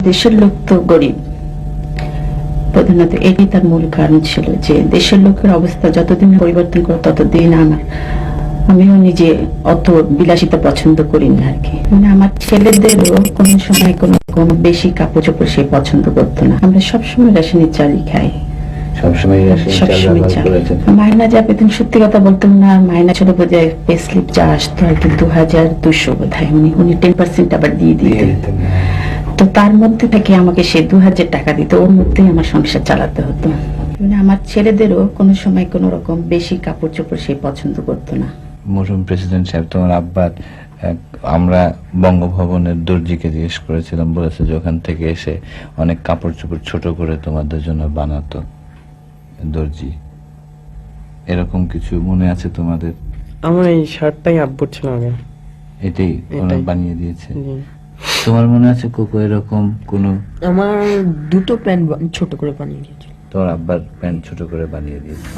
দেশের লোক তো গরিব, প্রধানত এটি তার মূল কারণ ছিল যে দেশের লোকের অবস্থা যতদিন পরিবর্তন করে ততদিন আমিও নিজে অত বিলাসিতা পছন্দ করি না আর কি। মানে আমার ছেলেদেরও কোনো সময় কোনো বেশি কাপড় চোপড় সে পছন্দ করতো না। আমরা সবসময় রেশনের চালই খাই, সবসময় মাইনা যা পেতেন, সত্যি কথা বলতাম না, মাইনা ছিল বোধহয় পে স্লিপ যা আসতো আর কি 2200 বোধহয়, উনি 10% আবার দিয়ে দিতেন। তো তার মধ্যে থেকে আমাকে সে 2000 টাকা দিত, ওর মধ্যেই আমার সংসার চালাতে হতো। মানে আমার ছেলেদেরও কোনো সময় কোনো রকম বেশি কাপড় চোপড় সে পছন্দ করতো না। মরহুম প্রেসিডেন্ট সাহেব তোমার আব্বার আমরা বঙ্গভবনের দর্জিকে জিজ্ঞেস করেছিলাম, বলেছে যে ওখান থেকে এসে অনেক কাপড় চোপড় ছোট করে তোমাদের জন্য বানাতো দর্জি। এরকম কিছু মনে আছে তোমাদের? আমার এই শার্টটাই আব্বুর ছিল আগে, এটাই ওনার বানিয়ে দিয়েছে। জি। তোমার মনে আছে কোকো এরকম কোন? আমার দুটো প্যান্ট ছোট করে বানিয়ে দিয়েছিল। তোমার আব্বার প্যান্ট ছোট করে বানিয়ে দিয়েছে।